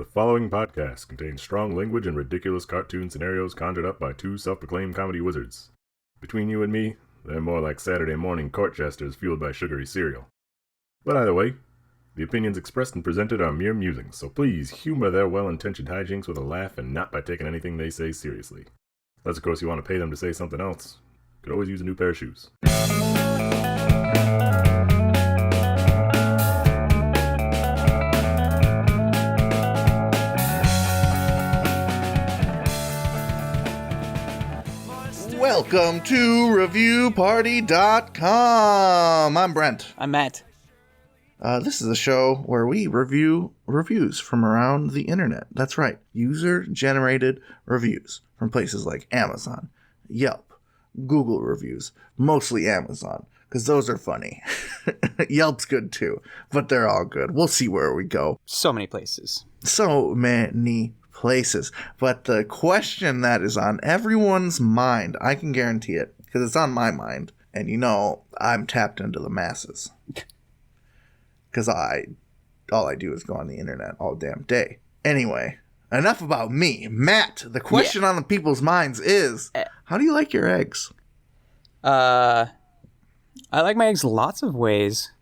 The following podcast contains strong language and ridiculous cartoon scenarios conjured up by two self-proclaimed comedy wizards. Between you and me, they're more like Saturday morning court jesters fueled by sugary cereal. But either way, the opinions expressed and presented are mere musings, so please humor their well-intentioned hijinks with a laugh and not by taking anything they say seriously. Unless, of course, you want to pay them to say something else. You could always use a new pair of shoes. Welcome to ReviewParty.com. I'm Brent. I'm Matt. This is a show where we review reviews from around the internet. That's right, user-generated reviews from places like Amazon, Yelp, Google reviews, mostly Amazon, because those are funny. Yelp's good too, but they're all good. We'll see where we go. So many places. So many places. But the question that is on everyone's mind, I can guarantee it, because it's on my mind, and you know I'm tapped into the masses. Because all I do is go on the internet all damn day. Anyway, enough about me. Matt, the question on the people's minds is, how do you like your eggs? I like my eggs lots of ways.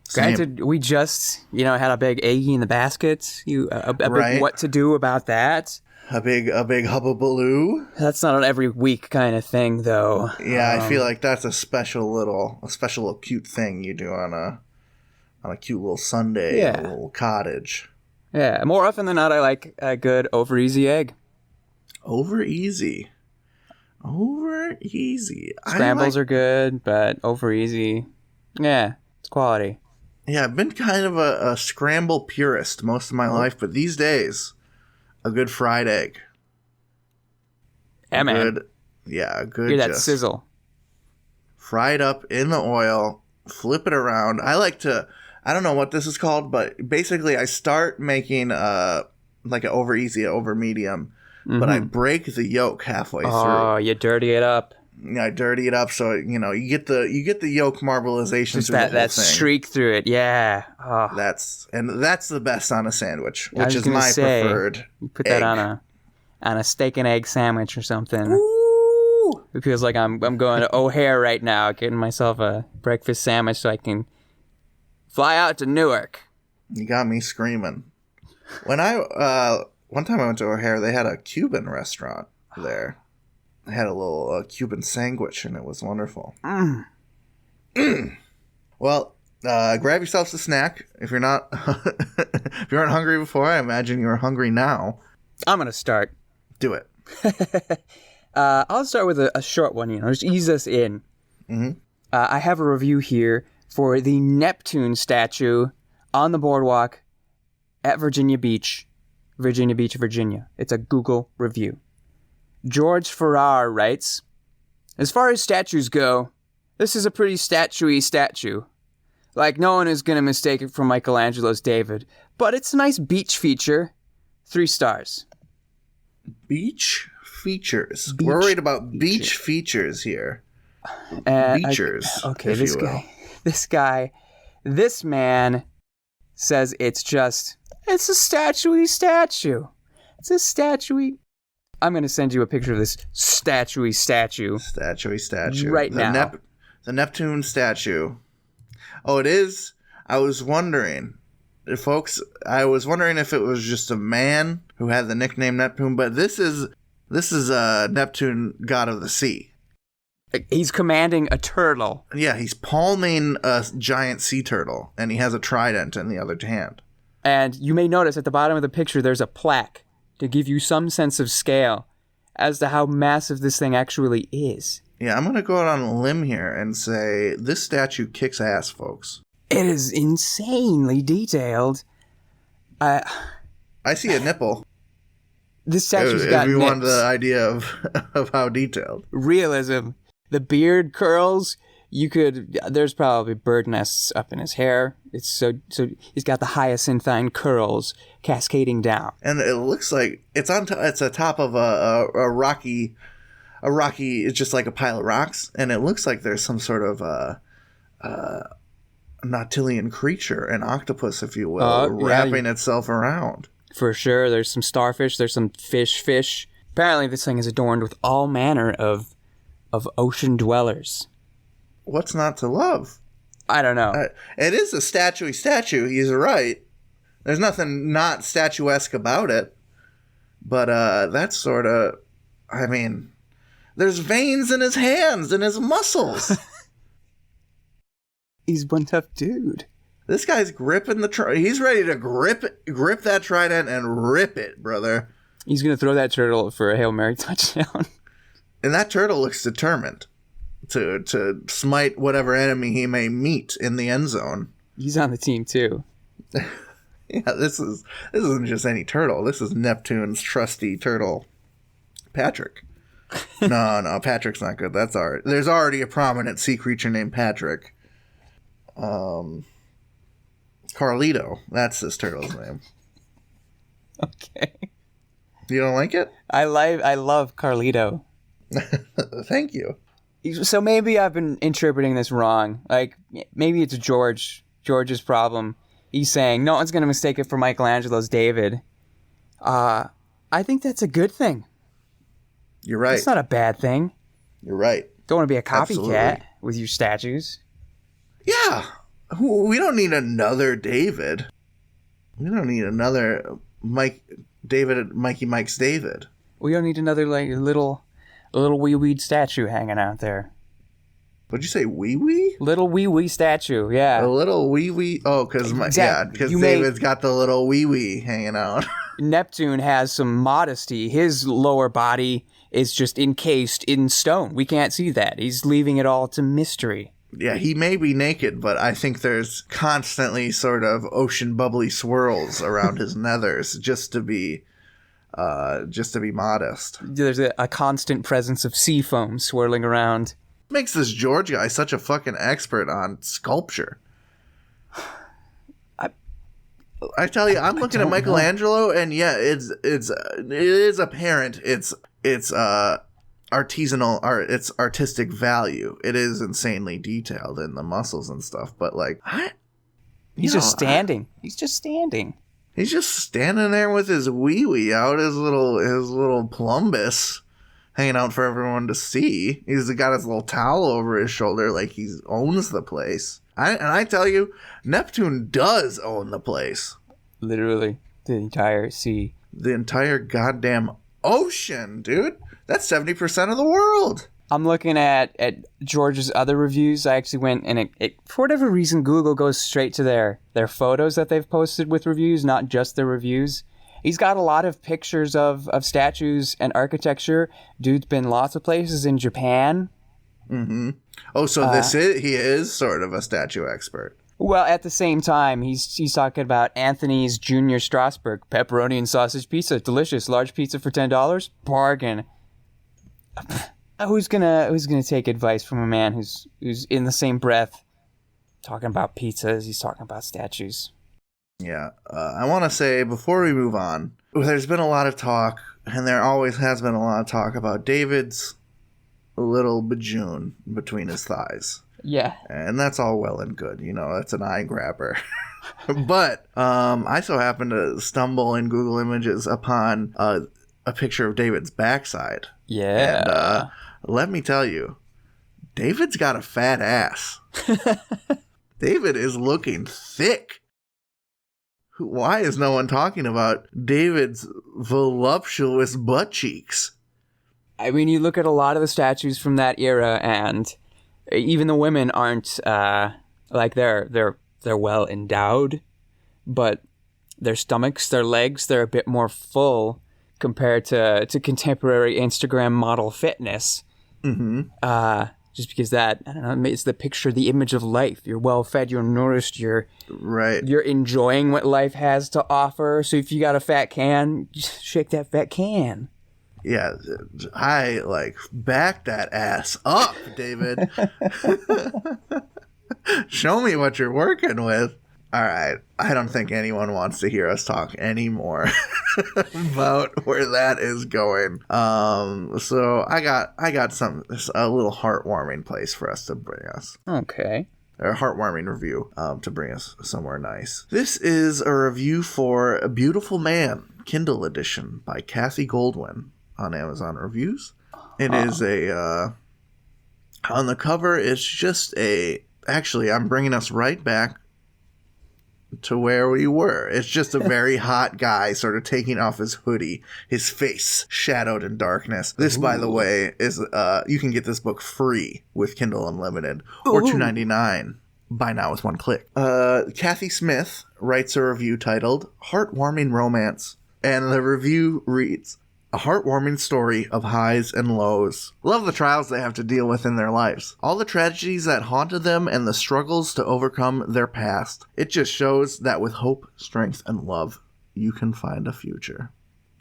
Same. Granted, we just, had a big eggie in the basket. A Right. big what to do about that. A big hubbubaloo. That's not an every week kind of thing, though. Yeah, I feel like that's a special little cute thing you do on a cute little Sunday in a little cottage. Yeah, more often than not, I like a good over easy egg. Over easy. Scrambles are good, but over easy, yeah, it's quality. Yeah, I've been kind of a scramble purist most of my life, but these days, a good fried egg. Yeah, man. Good. Hear that just sizzle. fried up in the oil, flip it around. I like to, I don't know what this is called, but basically I start making like an over easy, over medium, but I break the yolk halfway through. Oh, you dirty it up. Yeah, I dirty it up so you get the yolk marbleization Just through the whole that thing. streak through it, yeah. Oh. That's the best on a sandwich, I which was is my gonna say, preferred. You put that egg. on a steak and egg sandwich or something. Ooh. It feels like I'm going to O'Hare right now, getting myself a breakfast sandwich so I can fly out to Newark. You got me screaming. When one time I went to O'Hare, they had a Cuban restaurant there. They had a little Cuban sandwich, and it was wonderful. Well, grab yourselves a snack. If you're not, if you weren't hungry before, I imagine you're hungry now. I'm going to start. Do it. I'll start with a short one, just ease us in. Mm-hmm. I have a review here for the Neptune statue on the boardwalk at Virginia Beach, Virginia. It's a Google review. George Farrar writes, as far as statues go, this is a pretty statuey statue. Like, no one is going to mistake it for Michelangelo's David, but it's a nice beach feature. 3 stars. Beach features. We're worried about beach features here. Beachers. Okay, this man says it's a statuey statue. It's a statuey. I'm going to send you a picture of this statuey statue. Statuey statue. Right now. The Neptune statue. Oh, it is? I was wondering, folks, if it was just a man who had the nickname Neptune, but this is Neptune, god of the sea. He's commanding a turtle. Yeah, he's palming a giant sea turtle, and he has a trident in the other hand. And you may notice at the bottom of the picture there's a plaque to give you some sense of scale as to how massive this thing actually is. Yeah, I'm going to go out on a limb here and say this statue kicks ass, folks. It is insanely detailed. I see a nipple. This statue's got if you nips. want the idea of how detailed. Realism. The beard curls. There's probably bird nests up in his hair. It's so he's got the hyacinthine curls cascading down. And it looks like it's on top of a rocky, it's just like a pile of rocks, and it looks like there's some sort of Nautilian creature, an octopus, if you will, wrapping itself around. For sure. There's some starfish. There's some fish. Apparently, this thing is adorned with all manner of ocean dwellers. What's not to love? I don't know. It is a statue. He's right. There's nothing not statuesque about it. But that's sort of... I mean, there's veins in his hands and his muscles. He's one tough dude. This guy's gripping the... He's ready to grip that trident and rip it, brother. He's going to throw that turtle for a Hail Mary touchdown. And that turtle looks determined to smite whatever enemy he may meet in the end zone. He's on the team, too. Yeah, this isn't just any turtle. This is Neptune's trusty turtle, Patrick. No, Patrick's not good. There's already a prominent sea creature named Patrick. Carlito. That's this turtle's name. Okay. You don't like it? I love Carlito. Thank you. So maybe I've been interpreting this wrong. Like, maybe it's George's problem. He's saying, no one's going to mistake it for Michelangelo's David. I think that's a good thing. You're right. It's not a bad thing. You're right. Don't want to be a copycat Absolutely. with your statues. Yeah. We don't need another David. We don't need another Mikey Mike's David. We don't need another like little wee wee statue hanging out there. What'd you say, wee wee? Little wee wee statue, yeah. A little wee wee. Oh, because David's got the little wee wee hanging out. Neptune has some modesty. His lower body is just encased in stone. We can't see that. He's leaving it all to mystery. Yeah, he may be naked, but I think there's constantly sort of ocean bubbly swirls around his nethers just to be modest. There's a constant presence of sea foam swirling around. Makes this George guy such a fucking expert on sculpture. I tell you, I'm looking at Michelangelo, and yeah, it is apparent. It's artisanal art. It's artistic value. It is insanely detailed in the muscles and stuff. But like, he's just standing. He's just standing. He's just standing there with his wee wee out, his little plumbus hanging out for everyone to see. He's got his little towel over his shoulder, like he owns the place. I tell you, Neptune does own the place. Literally, the entire sea. The entire goddamn ocean, dude. That's 70% of the world. I'm looking at George's other reviews. I actually went and it for whatever reason, Google goes straight to their photos that they've posted with reviews, not just their reviews. He's got a lot of pictures of statues and architecture. Dude's been lots of places in Japan. Mm-hmm. Oh, so he is sort of a statue expert. Well, at the same time, he's talking about Anthony's Junior Strasbourg pepperoni and sausage pizza, delicious, large pizza for $10, bargain. Who's gonna take advice from a man who's in the same breath talking about pizzas? He's talking about statues. Yeah, I want to say before we move on, there's been a lot of talk, and there always has been a lot of talk about David's little bajoon between his thighs. Yeah. And that's all well and good. You know, that's an eye grabber. But I so happened to stumble in Google Images upon a picture of David's backside. Yeah. And let me tell you, David's got a fat ass. David is looking thick. Why is no one talking about David's voluptuous butt cheeks? I mean, you look at a lot of the statues from that era, and even the women aren't like they're well endowed, but their stomachs, their legs, they're a bit more full compared to contemporary Instagram model fitness. Mm-hmm. Just because that, I don't know, it's the picture, the image of life. You're well fed, you're nourished, you're enjoying what life has to offer. So if you got a fat can, just shake that fat can. Yeah, I back that ass up, David. Show me what you're working with. All right, I don't think anyone wants to hear us talk anymore about where that is going. So I got a little heartwarming place for us to bring us. Okay. a heartwarming review to bring us somewhere nice. This is a review for A Beautiful Man, Kindle edition by Kathy Goldwyn on Amazon Reviews. It is on the cover, it's just actually, I'm bringing us right back to where we were. It's just a very hot guy sort of taking off his hoodie, his face shadowed in darkness. This, by the way, is you can get this book free with Kindle Unlimited or $2.99. Buy now with one click. Kathy Smith writes a review titled Heartwarming Romance, and the review reads, a heartwarming story of highs and lows. Love the trials they have to deal with in their lives. All the tragedies that haunted them and the struggles to overcome their past. It just shows that with hope, strength, and love, you can find a future.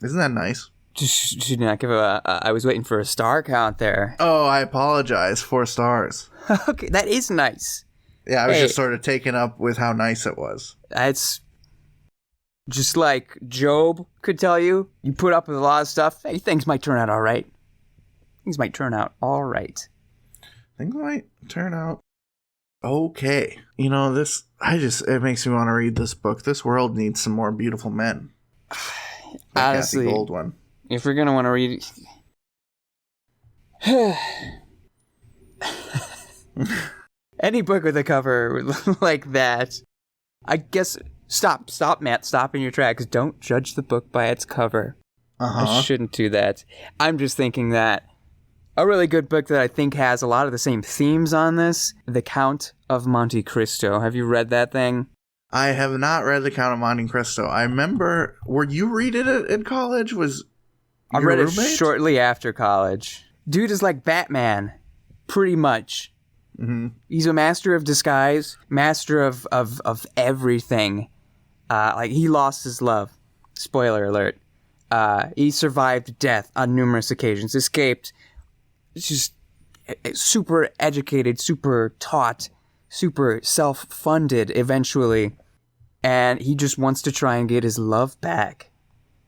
Isn't that nice? Should not give I was waiting for a star count there. Oh, I apologize. 4 stars. Okay, that is nice. Yeah, I was just sort of taken up with how nice it was. It's just like Job could tell you, you put up with a lot of stuff, hey, things might turn out all right. Things might turn out all right. Things might turn out okay. You know, it makes me want to read this book. This world needs some more beautiful men. Honestly, Kathy Goldwyn. If we're going to want to read any book with a cover like that, I guess... Stop, Matt. Stop in your tracks. Don't judge the book by its cover. I shouldn't do that. I'm just thinking that a really good book that I think has a lot of the same themes on this, The Count of Monte Cristo. Have you read that thing? I have not read The Count of Monte Cristo. I remember, were you reading it in college? I read it shortly after college. Dude is like Batman, pretty much. Mm-hmm. He's a master of disguise, master of everything. Like, he lost his love. Spoiler alert. He survived death on numerous occasions. Escaped. Just super educated, super taught, super self-funded eventually. And he just wants to try and get his love back.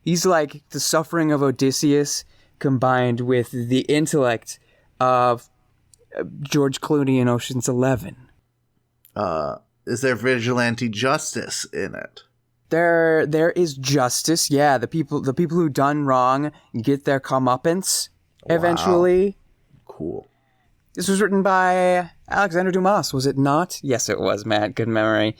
He's like the suffering of Odysseus combined with the intellect of George Clooney in Ocean's 11. Is there vigilante justice in it? There is justice. Yeah, the people who done wrong get their comeuppance eventually. Cool. This was written by Alexander Dumas, was it not? Yes, it was, Matt. Good memory.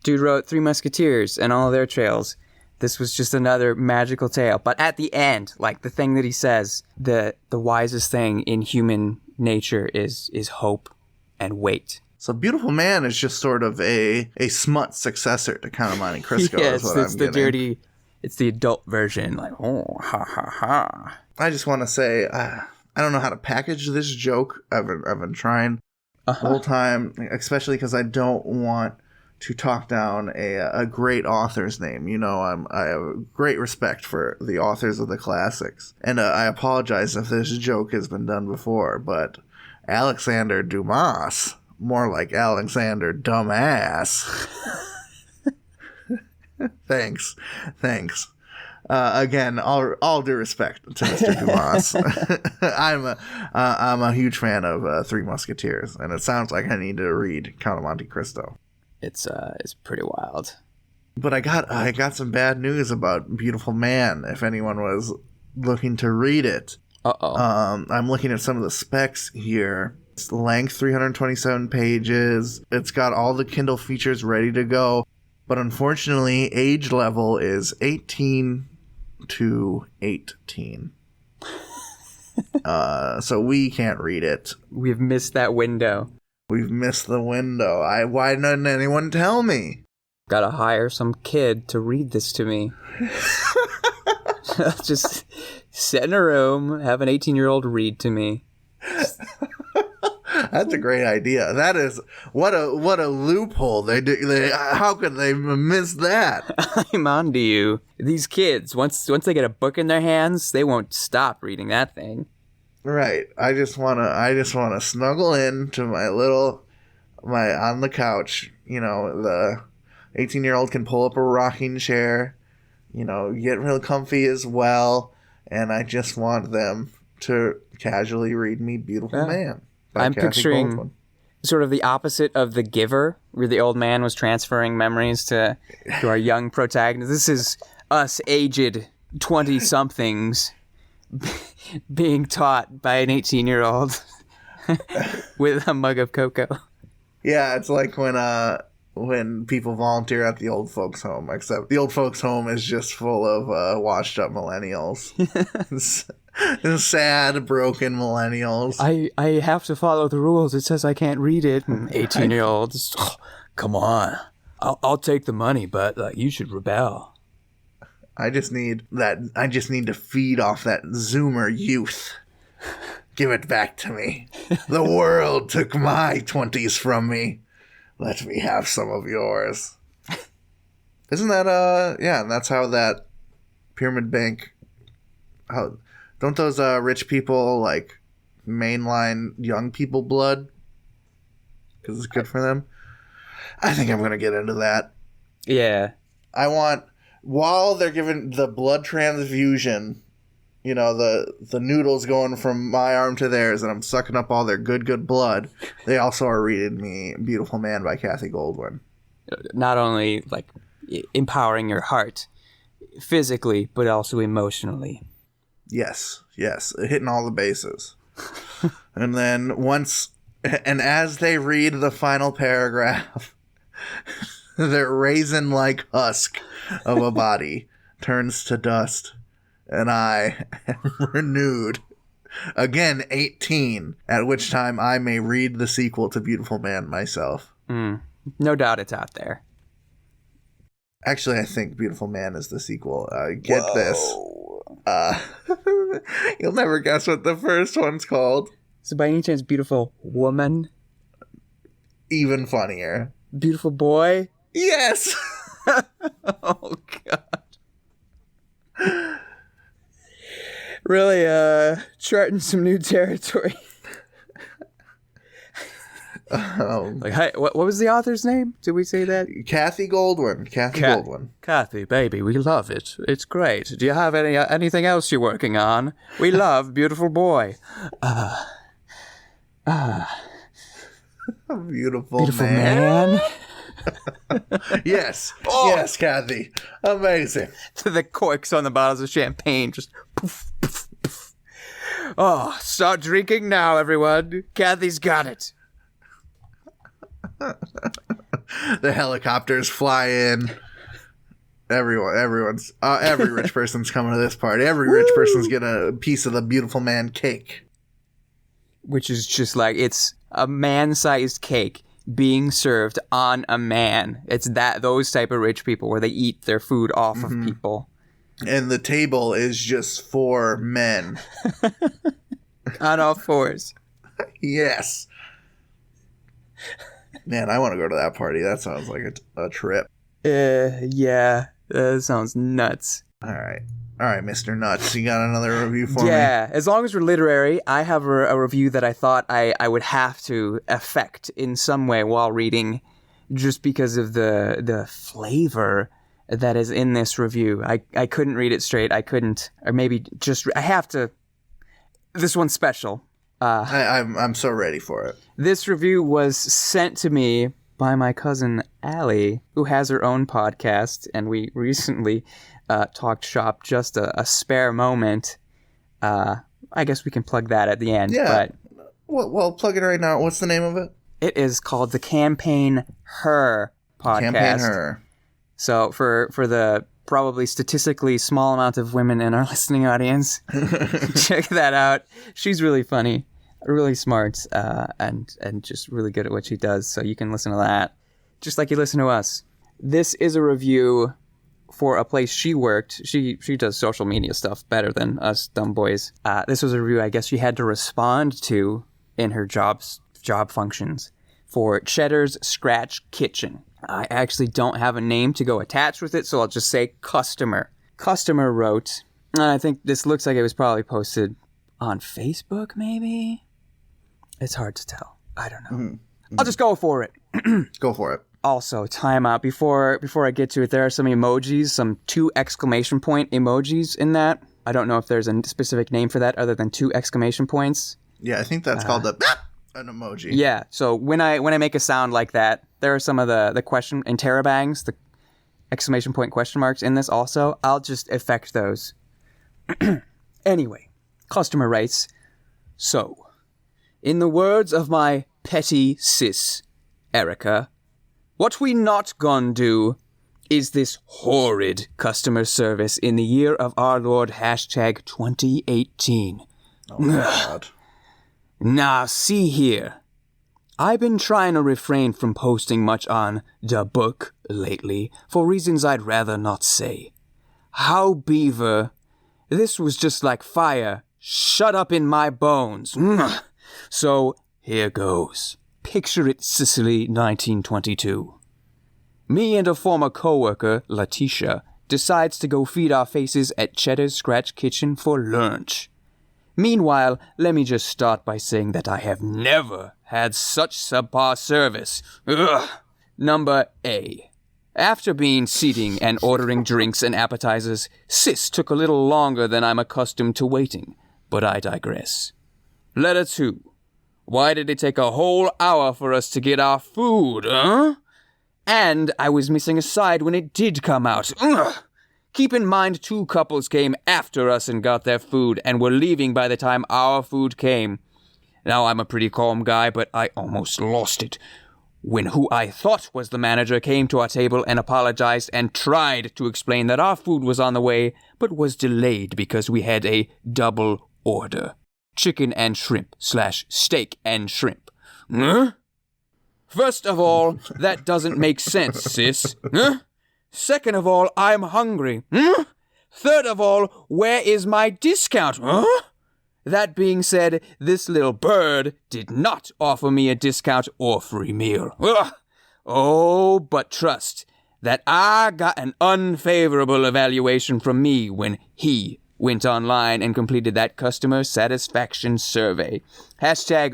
Dude wrote Three Musketeers and all their trails. This was just another magical tale. But at the end, like the thing that he says, the wisest thing in human nature is hope and wait. So Beautiful Man is just sort of a smut successor to Count of Monte Cristo. Yes, is what it's I'm the getting. dirty, it's the adult version. Like, oh, ha, ha, ha. I just want to say, I don't know how to package this joke. I've been trying the whole time, especially because I don't want to talk down a great author's name. You know, I have great respect for the authors of the classics. And I apologize if this joke has been done before, but Alexander Dumas... more like Alexander Dumbass. Thanks. Again, all due respect to Mr. Dumas. I'm a huge fan of Three Musketeers, and it sounds like I need to read Count of Monte Cristo. It's pretty wild. But I got some bad news about Beautiful Man. If anyone was looking to read it, I'm looking at some of the specs here. It's length 327 pages. It's got all the Kindle features ready to go. But unfortunately, age level is 18 to 18. So we can't read it. We've missed that window. We've missed the window. Why didn't anyone tell me? Gotta hire some kid to read this to me. Just sit in a room, have an 18-year-old read to me. That's a great idea. That is what a loophole they do. How could they miss that? I'm on to you. These kids, once they get a book in their hands, they won't stop reading that thing. Right. I just wanna snuggle in to my on the couch. You know, the 18-year-old can pull up a rocking chair. You know, get real comfy as well. And I just want them to casually read me Beautiful Man. I'm picturing sort of the opposite of The Giver, where the old man was transferring memories to our young protagonist. This is us aged 20-somethings being taught by an 18-year-old with a mug of cocoa. Yeah, it's like when people volunteer at the old folks home, except the old folks home is just full of washed up millennials. Sad, broken millennials. I have to follow the rules. It says I can't read it. 18-year-olds. Oh, come on. I'll take the money, but you should rebel. I just need to feed off that Zoomer youth. Give it back to me. The world took my 20s from me. Let me have some of yours. Isn't that yeah, and that's how that pyramid bank, don't those rich people like mainline young people blood? Because it's good for them. I think I'm going to get into that. Yeah. I want, while they're giving the blood transfusion, you know, the noodles going from my arm to theirs, and I'm sucking up all their good blood, they also are reading me Beautiful Man by Kathy Goldwyn. Not only, like, empowering your heart physically, but also emotionally. Yes, hitting all the bases. And then as they read the final paragraph, their raisin-like husk of a body turns to dust, and I am renewed. Again, 18, at which time I may read the sequel to Beautiful Man myself. No doubt it's out there. Actually, I think Beautiful Man is the sequel. Get this. You'll never guess what the first one's called. So by any chance, Beautiful Woman? Even funnier. Beautiful Boy? Yes! Oh, God. Really, charting some new territory. Like, hey, what was the author's name? Did we say that? Kathy Goldwyn. Goldwyn. Kathy, baby, we love it. It's great. Do you have anything else you're working on? We love Beautiful Boy. Beautiful man. Yes. Oh. Yes, Kathy. Amazing. The corks on the bottles of champagne just poof, poof, poof. Oh, start drinking now, everyone. Kathy's got it. The helicopters fly in. Every rich person's coming to this party. Every rich person's getting a piece of the Beautiful Man cake. Which is just like, it's a man-sized cake being served on a man. It's those type of rich people where they eat their food off of people. And the table is just for men. On all fours. Yes. Man, I want to go to that party. That sounds like a trip. Yeah. That sounds nuts. All right, Mr. Nuts. You got another review for me? Yeah, as long as we're literary, I have a review that I thought I would have to affect in some way while reading, just because of the flavor that is in this review. I couldn't read it straight. I couldn't, or maybe just, I have to. This one's special. I'm so ready for it. This review was sent to me by my cousin Allie, who has her own podcast, and we recently talked shop just a spare moment. I guess we can plug that at the end. Yeah. But well, plug it right now. What's the name of it? It is called the Campaign Her podcast. Campaign Her. So for the probably statistically small amount of women in our listening audience, check that out. She's really funny, really smart, and just really good at what she does. So you can listen to that, just like you listen to us. This is a review for a place she worked. She does social media stuff better than us dumb boys. This was a review I guess she had to respond to in her job functions for Cheddar's Scratch Kitchen. I actually don't have a name to go attached with it, so I'll just say customer. Customer wrote, and I think this looks like it was probably posted on Facebook, maybe? It's hard to tell. I don't know. Mm-hmm. I'll just go for it. Go for it. Also, time out. Before I get to it, there are some emojis, some 2 exclamation point emojis in that. I don't know if there's a specific name for that other than 2 exclamation points. Yeah, I think that's called the An emoji. Yeah. So when I make a sound like that, there are some of the question interrobangs, the exclamation point question marks in this also. I'll just effect those. Anyway, customer writes, so, in the words of my petty sis, Erica, what we not gon' do is this horrid customer service in the year of our Lord #2018. Oh, my God. Now, see here. I've been trying to refrain from posting much on the book lately for reasons I'd rather not say. Howbeaver, this was just like fire shut up in my bones. So, here goes. Picture it Sicily 1922. Me and a former coworker, Letitia, decides to go feed our faces at Cheddar's Scratch Kitchen for lunch. Meanwhile, let me just start by saying that I have never had such subpar service. Ugh. Number A. After being seating and ordering drinks and appetizers, Sis took a little longer than I'm accustomed to waiting, but I digress. Letter 2. Why did it take a whole hour for us to get our food, huh? And I was missing a side when it did come out. Ugh. Keep in mind 2 couples came after us and got their food and were leaving by the time our food came. Now, I'm a pretty calm guy, but I almost lost it when who I thought was the manager came to our table and apologized and tried to explain that our food was on the way, but was delayed because we had a double order. Chicken and shrimp / steak and shrimp. Huh? First of all, that doesn't make sense, sis. Huh? Second of all, I'm hungry. Third of all, where is my discount? Huh? That being said, this little bird did not offer me a discount or free meal. Ugh. Oh, but trust that I got an unfavorable evaluation from me when he went online and completed that customer satisfaction survey.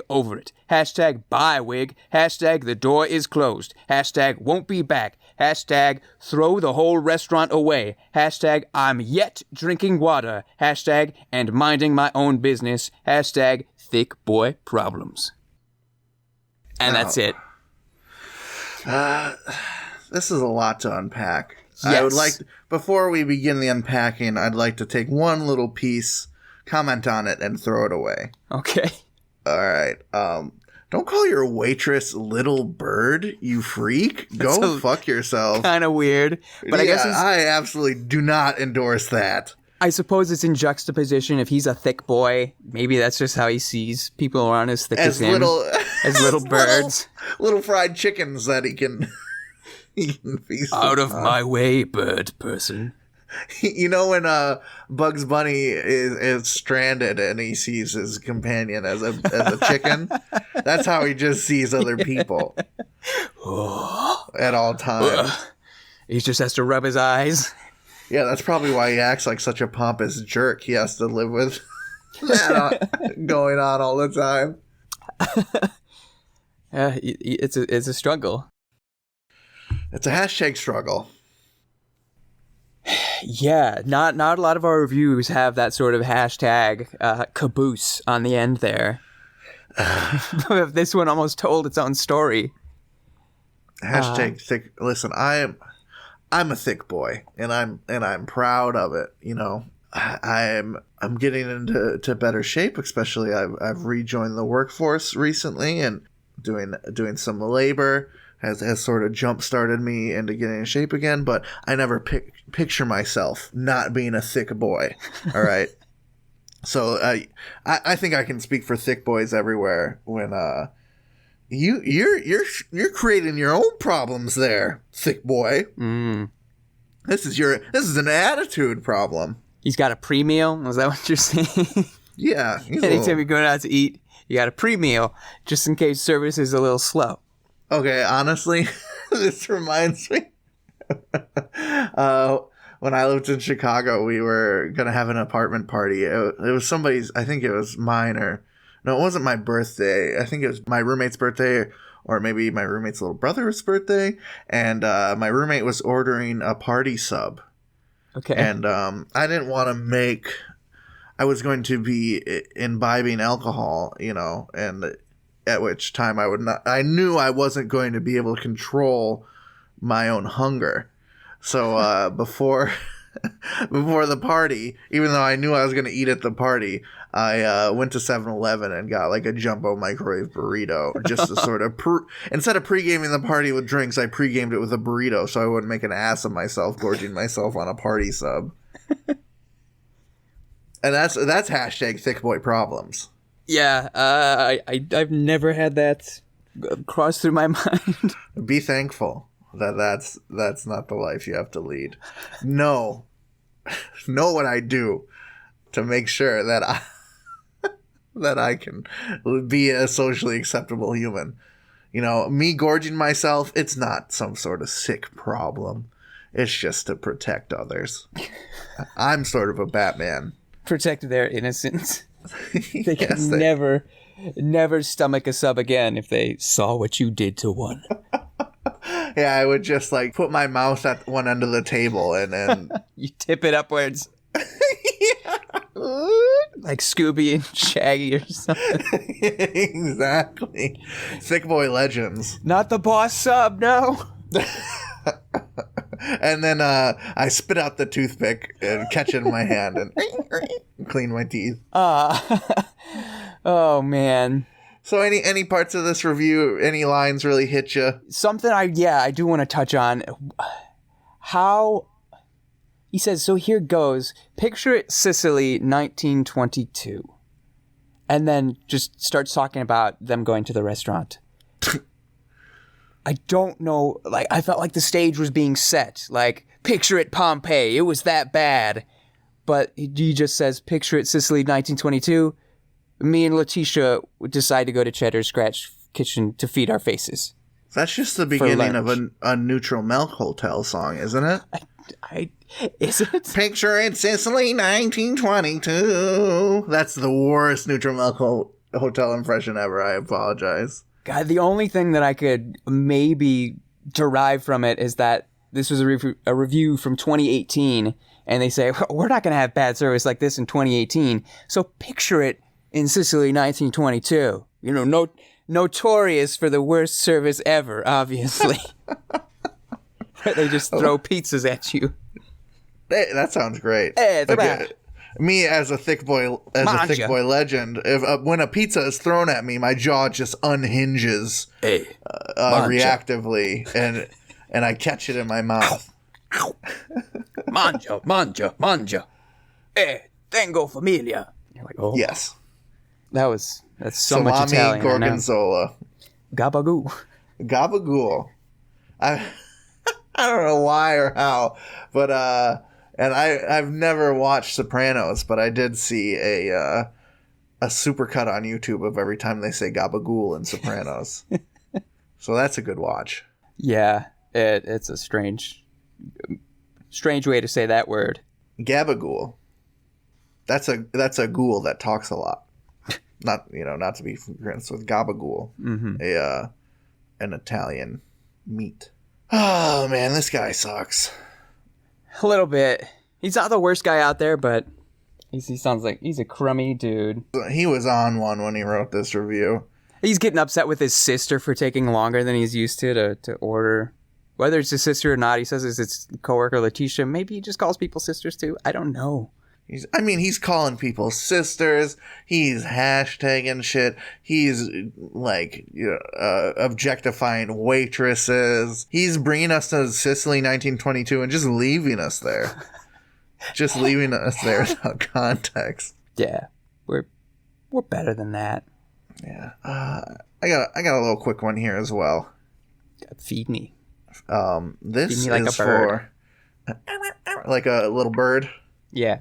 #over it. #buywig. #the door is closed. #won't be back. #throw the whole restaurant away. #I'm yet drinking water. And minding my own business. #thick boy problems. And that's it. This is a lot to unpack. Yes. I would like, before we begin the unpacking, I'd like to take one little piece, comment on it, and throw it away. Okay. All right. Don't call your waitress little bird, you freak. Go fuck yourself. Kind of weird. But I guess I absolutely do not endorse that. I suppose it's in juxtaposition. If he's a thick boy, maybe that's just how he sees people around as thick as him. As little birds. Little fried chickens that he can feast out of my way, bird person. You know when Bugs Bunny is stranded and he sees his companion as a chicken? That's how he just sees other people at all times. He just has to rub his eyes. Yeah, that's probably why he acts like such a pompous jerk. He has to live with that going on all the time. It's a struggle. It's a hashtag struggle. Yeah, not a lot of our reviews have that sort of hashtag caboose on the end there. This one almost told its own story. Hashtag thick. Listen, I'm a thick boy, and I'm proud of it. You know, I'm getting into better shape. Especially, I've rejoined the workforce recently, and doing some labor has sort of jump started me into getting in shape again. But I never picture myself not being a thick boy. All right. So I think I can speak for thick boys everywhere when you're creating your own problems there, thick boy. This is an attitude problem. He's got a pre-meal? Is that what you're saying? Yeah. Anytime you're going out to eat, you got a pre-meal just in case service is a little slow. Okay, honestly, this reminds me. When I lived in Chicago, we were going to have an apartment party. It was somebody's, I think it was mine no, it wasn't my birthday. I think it was my roommate's birthday or maybe my roommate's little brother's birthday. And my roommate was ordering a party sub. Okay. And I didn't want to I was going to be imbibing alcohol, you know, and at which time I knew I wasn't going to be able to control my own hunger. So before the party, even though I knew I was going to eat at the party, I went to 7-Eleven and got like a jumbo microwave burrito just to sort of instead of pre-gaming the party with drinks, I pre-gamed it with a burrito so I wouldn't make an ass of myself gorging myself on a party sub. And that's hashtag thick boy problems. Yeah, I've never had that cross through my mind. Be thankful that's not the life you have to lead. Know what I do to make sure that I can be a socially acceptable human. Me gorging myself, it's not some sort of sick problem. It's just to protect others. I'm sort of a Batman. Protect their innocence. They Yes, can never stomach a sub again if they saw what you did to one. Yeah, I would just like put my mouth at one end of the table and You tip it upwards. Like Scooby and Shaggy or something. Exactly. Thick boy legends. Not the boss sub, no. And then I spit out the toothpick and catch it in my hand and clean my teeth. Oh man. So any parts of this review, any lines really hit you? Something I do want to touch on. How he says, so here goes. Picture it Sicily 1922. And then just starts talking about them going to the restaurant. I don't know, like, I felt like the stage was being set. Like, picture it Pompeii, it was that bad. But he just says, picture it Sicily 1922. Me and Letitia decide to go to Cheddar Scratch Kitchen to feed our faces. That's just the beginning of a Neutral Milk Hotel song, isn't it? Is it? Picture it Sicily 1922. That's the worst Neutral Milk Hotel impression ever. I apologize. God, the only thing that I could maybe derive from it is that this was a review from 2018, and they say, we're not going to have bad service like this in 2018, so picture it in Sicily 1922. Notorious for the worst service ever, obviously. They just throw pizzas at you. Hey, that sounds great. Hey, me as a thick boy legend, if when a pizza is thrown at me, my jaw just unhinges reactively, and I catch it in my mouth. Manja. Tengo familia. You're like, oh. Yes. That's so much Italian. Gorgonzola. Gabagool. I don't know why or how, but and I've never watched Sopranos, but I did see a supercut on YouTube of every time they say Gabagool in Sopranos. So that's a good watch. Yeah, it's a strange way to say that word. Gabagool. That's a ghoul that talks a lot. Not to be confused with Gabagool, an Italian meat. Oh man, this guy sucks. A little bit. He's not the worst guy out there, but he sounds like he's a crummy dude. He was on one when he wrote this review. He's getting upset with his sister for taking longer than he's used to order. Whether it's his sister or not, he says it's his coworker Letitia. Maybe he just calls people sisters too. I don't know. He's calling people sisters. He's hashtagging shit. He's like objectifying waitresses. He's bringing us to Sicily 1922 and just leaving us there. Just leaving us there without context. Yeah, we're better than that. Yeah. I got a little quick one here as well. Feed me. This Feed me like is a bird. for like a little bird. Yeah.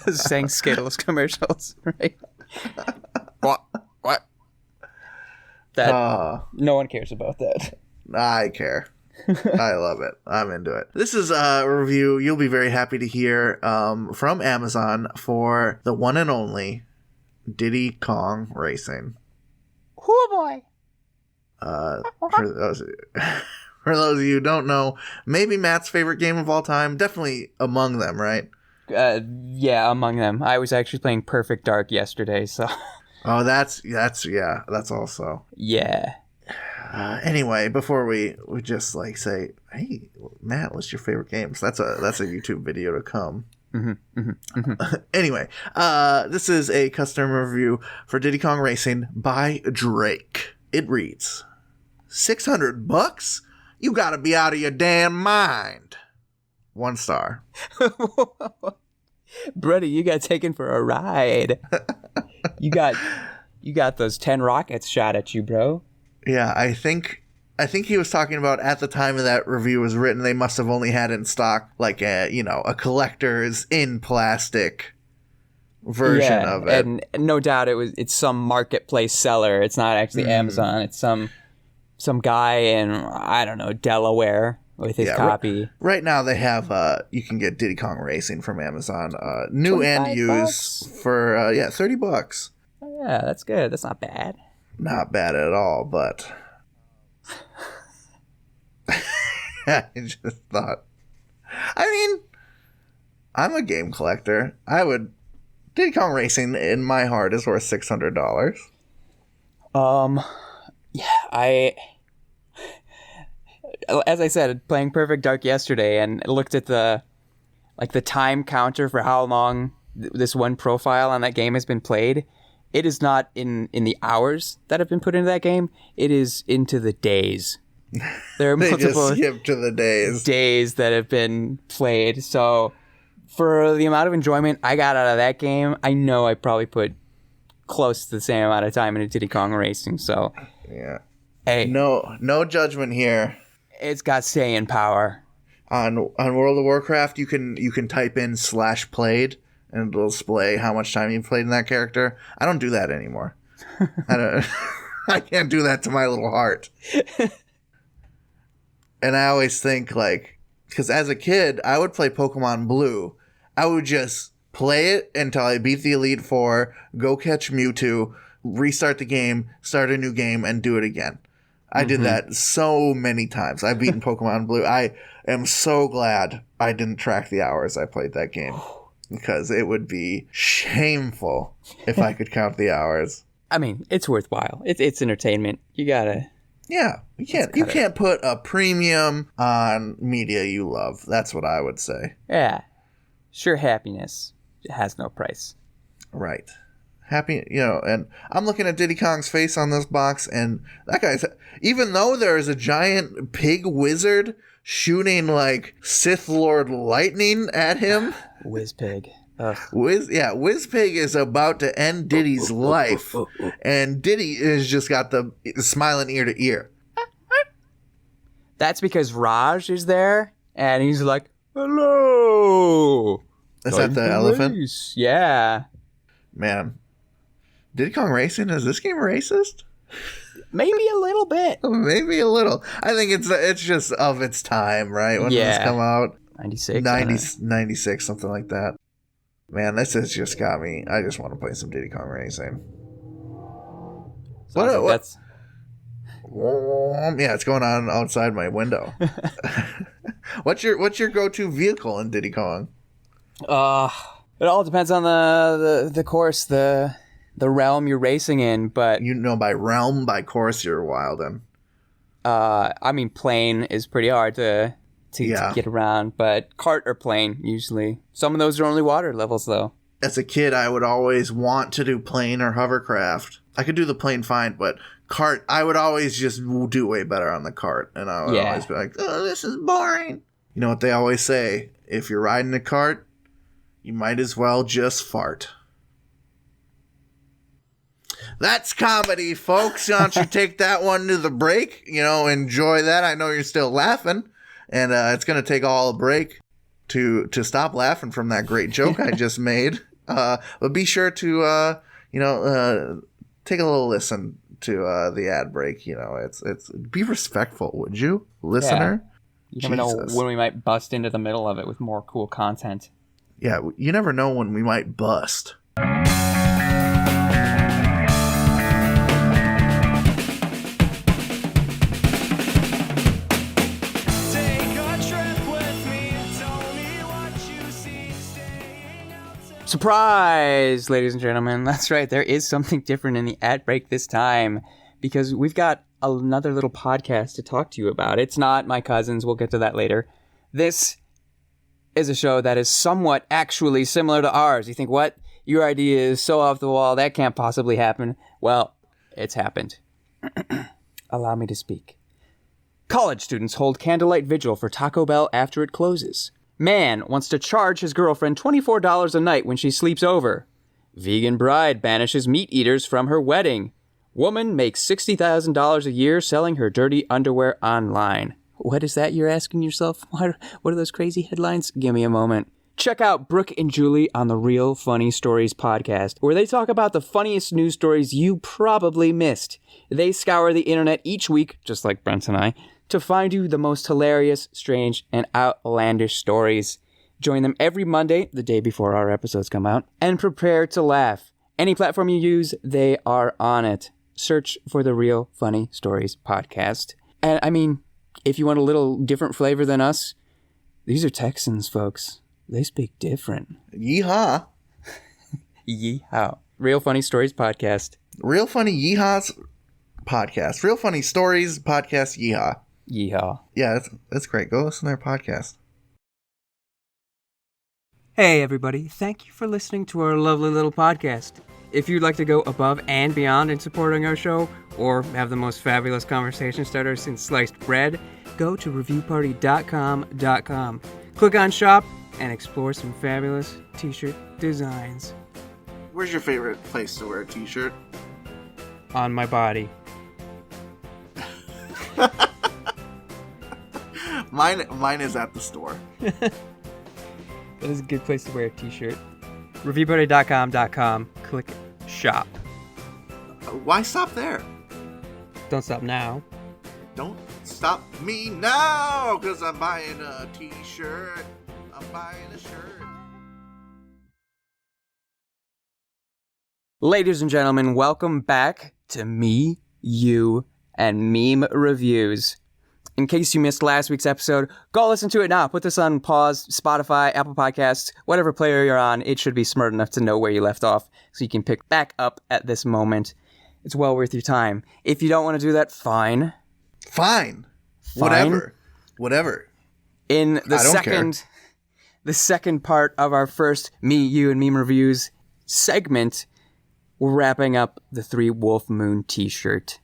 Saying Skittles commercials, right? What? That no one cares about that. I care. I love it. I'm into it. This is a review you'll be very happy to hear from Amazon for the one and only Diddy Kong Racing. Oh boy. For those of you who don't know, maybe Matt's favorite game of all time, definitely among them, right? Yeah, among them. I was actually playing Perfect Dark yesterday, so Oh, that's also. yeah. Anyway, before we just like say, hey, Matt, what's your favorite games? That's a YouTube video to come. Anyway, this is a custom review for Diddy Kong Racing by Drake. It reads, $600? You gotta be out of your damn mind. 1 star. Brother, you got taken for a ride. You got those 10 rockets shot at you, bro. Yeah, I think he was talking about at the time of that review was written, they must have only had in stock like a collector's in plastic version of it. And no doubt it's some marketplace seller. It's not actually Amazon. It's some guy in, I don't know, Delaware with his copy. Right now they have you can get Diddy Kong Racing from Amazon, new and used for $30. Oh, yeah, that's good. That's not bad. Not bad at all, but I just thought, I mean, I'm a game collector. Diddy Kong Racing in my heart is worth $600. Yeah, as I said, playing Perfect Dark yesterday and looked at the time counter for how long this one profile on that game has been played. It is not in the hours that have been put into that game. It is into the days. There are multiple just skip to the days that have been played. So for the amount of enjoyment I got out of that game, I know I probably put close to the same amount of time into Diddy Kong Racing. So yeah, hey, no judgment here. It's got staying power. On World of Warcraft, you can type in /played. And it'll display how much time you've played in that character. I don't do that anymore. I can't do that to my little heart. And I always think, like, because as a kid, I would play Pokemon Blue. I would just play it until I beat the Elite Four, go catch Mewtwo, restart the game, start a new game, and do it again. I did that so many times. I've beaten Pokemon Blue. I am so glad I didn't track the hours I played that game. Because it would be shameful if I could count the hours. I mean, it's worthwhile. It's entertainment. You gotta. Yeah, you can't put a premium on media you love. That's what I would say. Yeah, sure. Happiness has no price. Right. Happy, and I'm looking at Diddy Kong's face on this box, and that guy's, even though there is a giant pig wizard shooting like Sith Lord lightning at him. Whizpig. Whizpig is about to end Diddy's life, and Diddy has just got the smiling ear to ear. That's because Raj is there, and he's like, "Hello." Is that the elephant? Yeah. Man, Diddy Kong Racing, is this game racist? Maybe a little bit. Maybe a little. I think it's just of its time, right? When did this come out? 96. 96, something like that. Man, this has just got me. I just want to play some Diddy Kong Racing. What? Yeah, it's going on outside my window. What's your go-to vehicle in Diddy Kong? It all depends on the course, the realm you're racing in, but by realm, by course, you're wildin'. I mean, plane is pretty hard to get around, but cart or plane usually. Some of those are only water levels though. As a kid, I would always want to do plane or hovercraft. I could do the plane fine, but cart, I would always just do way better on the cart, and I would always be like, "Oh, this is boring." You know what they always say? If you're riding a cart, you might as well just fart. That's comedy, folks. Why don't you take that one to the break? Enjoy that. I know you're still laughing, and it's going to take all a break to stop laughing from that great joke I just made. But be sure to take a little listen to the ad break. It's be respectful, would you, listener? Yeah. You never know when we might bust into the middle of it with more cool content. Yeah, you never know when we might bust. Surprise, ladies and gentlemen. That's right. There is something different in the ad break this time because we've got another little podcast to talk to you about. It's not my cousins. We'll get to that later. This is a show that is somewhat actually similar to ours. You think, what? Your idea is so off the wall. That can't possibly happen. Well, it's happened. Allow me to speak. College students hold candlelight vigil for Taco Bell after it closes. Man wants to charge his girlfriend $24 a night when she sleeps over. Vegan bride banishes meat eaters from her wedding. Woman makes $60,000 a year selling her dirty underwear online. What is that, you're asking yourself? What are those crazy headlines? Give me a moment. Check out Brooke and Julie on the Real Funny Stories podcast, where they talk about the funniest news stories you probably missed. They scour the internet each week, just like Brent and I, to find you the most hilarious, strange, and outlandish stories. Join them every Monday, the day before our episodes come out, and prepare to laugh. Any platform you use, they are on it. Search for the Real Funny Stories podcast. And I mean, if you want a little different flavor than us, these are Texans, folks. They speak different. Yeehaw. Yeehaw. Real Funny Stories podcast. Real Funny Yeehaws podcast. Real Funny Stories podcast. Yeehaw. Yeehaw. Yeah, that's great. Go listen to their podcast. Hey, everybody. Thank you for listening to our lovely little podcast. If you'd like to go above and beyond in supporting our show, or have the most fabulous conversation starter since sliced bread, go to reviewparty.com. Click on shop and explore some fabulous t-shirt designs. Where's your favorite place to wear a t-shirt? On my body. Mine is at the store. That is a good place to wear a t-shirt. Reviewparty.com. Click shop. Why stop there? Don't stop now. Don't stop me now, because I'm buying a t-shirt. I'm buying a shirt. Ladies and gentlemen, welcome back to Me, You, and Meme Reviews. In case you missed last week's episode, go listen to it now. Put this on pause, Spotify, Apple Podcasts, whatever player you're on. It should be smart enough to know where you left off so you can pick back up at this moment. It's well worth your time. If you don't want to do that, fine. Fine. Whatever. In the second part of our first Me, You, and Meme Reviews segment, we're wrapping up the 3 Wolf Moon t-shirt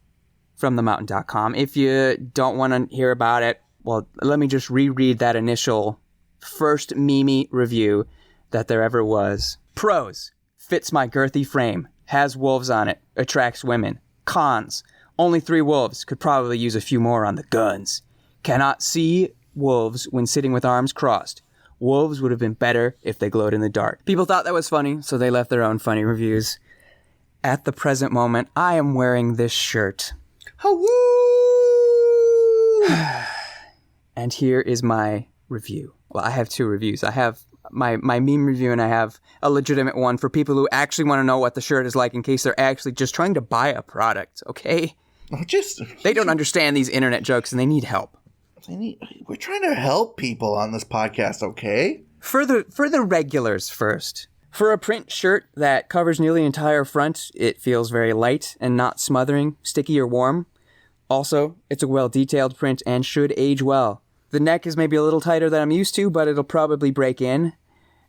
from themountain.com. If you don't want to hear about it, well, let me just reread that initial first meme review that there ever was. Pros: fits my girthy frame, has wolves on it, attracts women. Cons: only 3 wolves, could probably use a few more on the guns. Cannot see wolves when sitting with arms crossed. Wolves would have been better if they glowed in the dark. People thought that was funny, so they left their own funny reviews. At the present moment, I am wearing this shirt. And here is my review. Well, I have 2 reviews. I have my meme review, and I have a legitimate one for people who actually want to know what the shirt is like in case they're actually just trying to buy a product, okay? They don't understand these internet jokes, and they need help. We're trying to help people on this podcast, okay? For the regulars first. For a print shirt that covers nearly the entire front, it feels very light and not smothering, sticky, or warm. Also, it's a well-detailed print and should age well. The neck is maybe a little tighter than I'm used to, but it'll probably break in.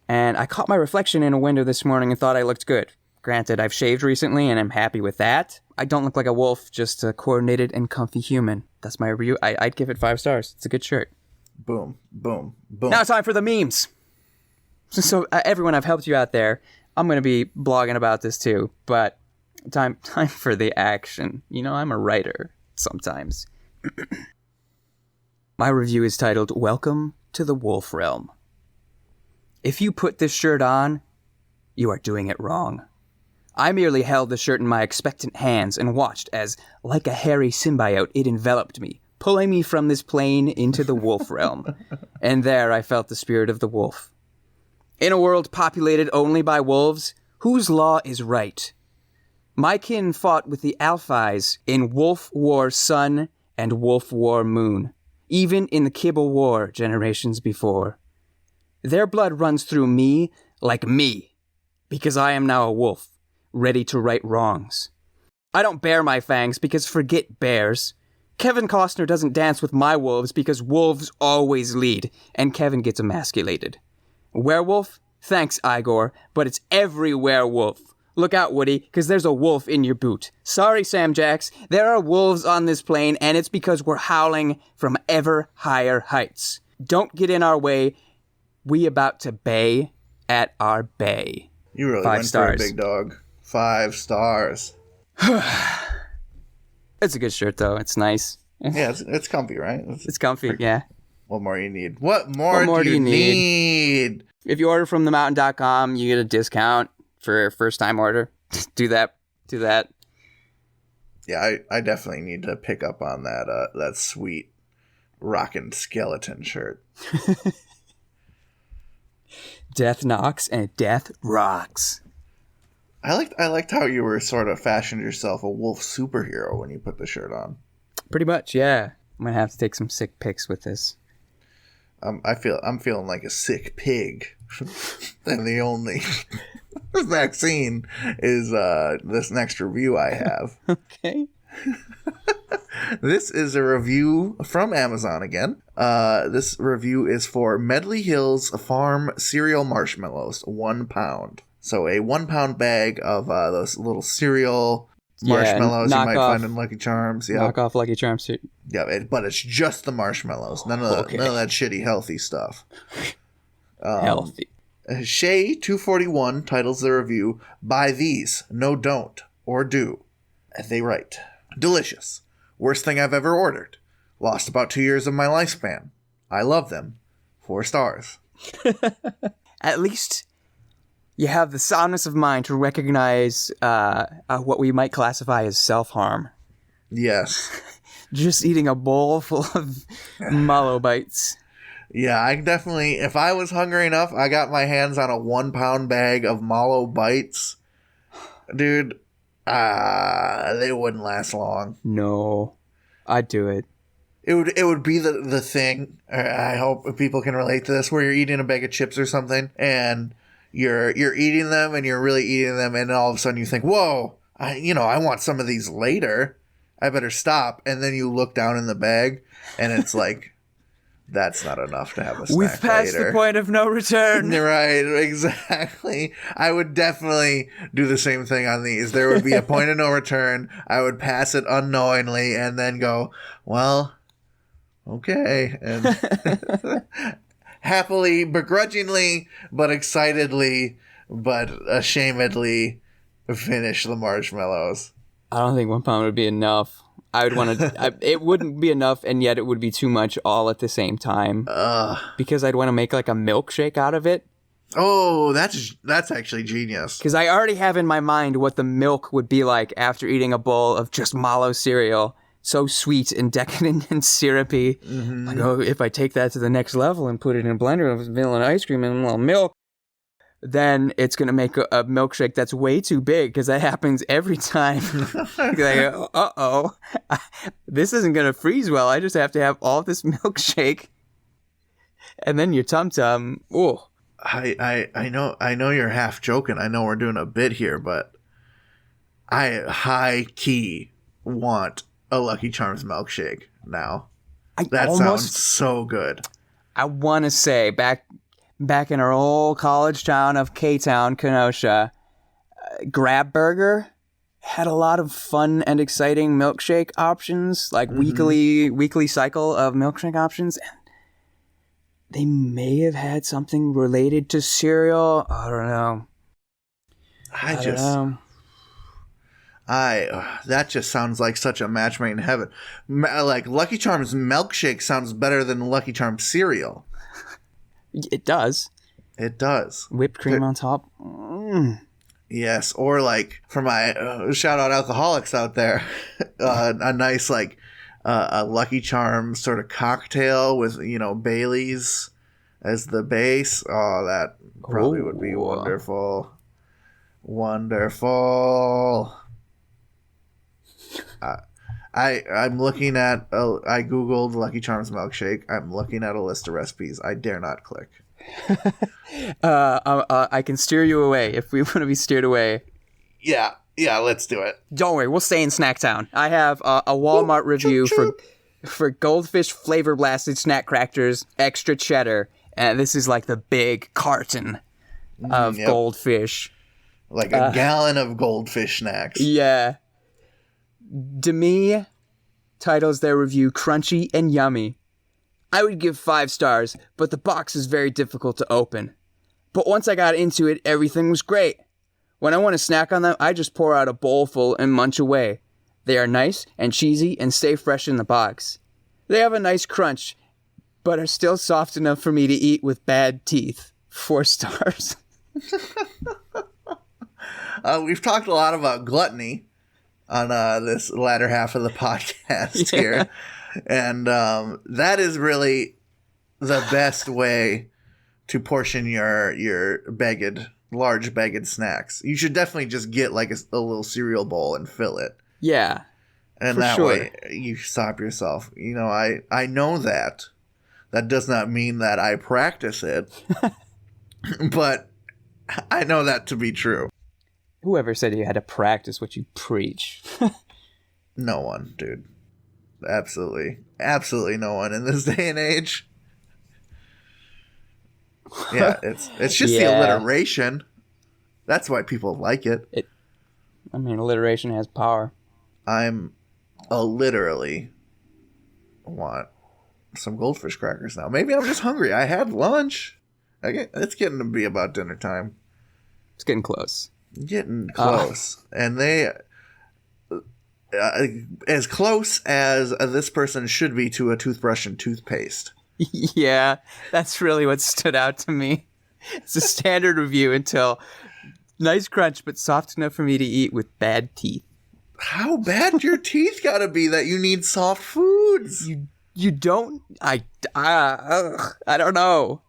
And I caught my reflection in a window this morning and thought I looked good. Granted, I've shaved recently and I'm happy with that. I don't look like a wolf, just a coordinated and comfy human. That's my review. I'd give it 5 stars. It's a good shirt. Boom, boom, boom. Now it's time for the memes. So everyone, I've helped you out there. I'm going to be blogging about this too, but time for the action. You know, I'm a writer sometimes. My review is titled, Welcome to the Wolf Realm. If you put this shirt on, you are doing it wrong. I merely held the shirt in my expectant hands and watched as, like a hairy symbiote, it enveloped me, pulling me from this plane into the wolf realm. And there I felt the spirit of the wolf. In a world populated only by wolves, whose law is right? My kin fought with the Alphais in Wolf War Sun and Wolf War Moon, even in the Kibble War generations before. Their blood runs through me like me. because I am now a wolf, ready to right wrongs. I don't bare my fangs because forget bears. Kevin Costner doesn't dance with my wolves because wolves always lead, and Kevin gets emasculated. Werewolf? Thanks, Igor, but it's every werewolf. Look out, Woody, because there's a wolf in your boot. Sorry, Sam Jacks, there are wolves on this plane, and it's because we're howling from ever higher heights. Don't get in our way. We about to bay at our bay. You really 5 went stars. for it, big dog. 5 stars. It's a good shirt, though. It's nice. Yeah, it's comfy, right? It's comfy, yeah. What more you need? What more do you need? If you order from themountain.com, you get a discount for a first-time order. Do that. Yeah, I definitely need to pick up on that sweet rockin' skeleton shirt. Death knocks and death rocks. I liked how you were sort of fashioned yourself a wolf superhero when you put the shirt on. Pretty much, yeah. I'm gonna have to take some sick pics with this. I'm feeling like a sick pig. And the only vaccine is this next review I have. Okay. This is a review from Amazon again. This review is for Medley Hills Farm cereal marshmallows, 1 pound. So a 1 pound bag of those little cereal marshmallows you might find in Lucky Charms. Yeah, knock off Lucky Charms. Yeah, but it's just the marshmallows. None of that shitty healthy stuff. Healthy. Shay 241 titles the review, "Buy these, no don't, or do." They write, "Delicious. Worst thing I've ever ordered. Lost about 2 years of my lifespan. I love them. 4 stars." At least you have the soundness of mind to recognize what we might classify as self-harm. Yes. Just eating a bowl full of mallow bites. Yeah, I definitely, if I was hungry enough, I got my hands on a 1 pound bag of mallow bites. Dude, they wouldn't last long. No, I'd do it. It would be the thing, I hope people can relate to this, where you're eating a bag of chips or something, and you're eating them, and you're really eating them, and all of a sudden you think, whoa, I want some of these later. I better stop. And then you look down in the bag, and it's like, that's not enough to have a snack We've passed later. the point of no return. Right, exactly. I would definitely do the same thing on these. There would be a point of no return. I would pass it unknowingly and then go, well, okay. And happily, begrudgingly, but excitedly, but ashamedly finish the marshmallows. I don't think 1 pound would be enough. I would want to. It wouldn't be enough, and yet it would be too much all at the same time. Because I'd want to make like a milkshake out of it. Oh, that's actually genius. Because I already have in my mind what the milk would be like after eating a bowl of just mallow cereal, so sweet and decadent and syrupy. Mm-hmm. Like, oh, if I take that to the next level and put it in a blender with vanilla ice cream and a little milk, then it's going to make a milkshake that's way too big, because that happens every time. Like, uh-oh, this isn't going to freeze well. I just have to have all this milkshake. And then your tum-tum, oh. I know you're half joking. I know we're doing a bit here, but I high-key want a Lucky Charms milkshake now. That sounds so good. I want to say, back in our old college town of K-Town, Kenosha, Grab Burger had a lot of fun and exciting milkshake options, like weekly cycle of milkshake options. And they may have had something related to cereal. I don't know. That just sounds like such a match made in heaven. Like Lucky Charms milkshake sounds better than Lucky Charms cereal. It does. It does. Whipped cream on top. Mm. Yes, or like for my shout out alcoholics out there, a nice like a Lucky Charms sort of cocktail with Bailey's as the base. Oh, that probably would be wonderful. Wonderful. I'm looking at I googled Lucky Charms milkshake. I'm looking at a list of recipes. I dare not click. I can steer you away if we want to be steered away. Yeah, let's do it. Don't worry, we'll stay in Snacktown. I have a Walmart review for Goldfish Flavor Blasted Snack Crackers Extra Cheddar, and this is like the big carton of Goldfish. Like a gallon of Goldfish snacks. Yeah. Demi titles their review Crunchy and Yummy. I would give 5 stars, but the box is very difficult to open. But once I got into it, everything was great. When I want to snack on them, I just pour out a bowl full and munch away. They are nice and cheesy and stay fresh in the box. They have a nice crunch, but are still soft enough for me to eat with bad teeth. 4 stars. We've talked a lot about gluttony on this latter half of the podcast here. And that is really the best way to portion your large bagged snacks. You should definitely just get like a little cereal bowl and fill it. Yeah. And that way you stop yourself. You know, I know that. That does not mean that I practice it. But I know that to be true. Whoever said you had to practice what you preach? No one, dude. Absolutely no one in this day and age. Yeah, it's just the alliteration. That's why people like it. Alliteration has power. I'm literally want some Goldfish crackers now. Maybe I'm just hungry. I had lunch. It's getting to be about dinner time. It's getting close. And they as close as this person should be to a toothbrush and toothpaste. Yeah, that's really what stood out to me. It's a standard review until nice crunch, but soft enough for me to eat with bad teeth. How bad your teeth gotta be that you need soft foods? You don't? I don't know.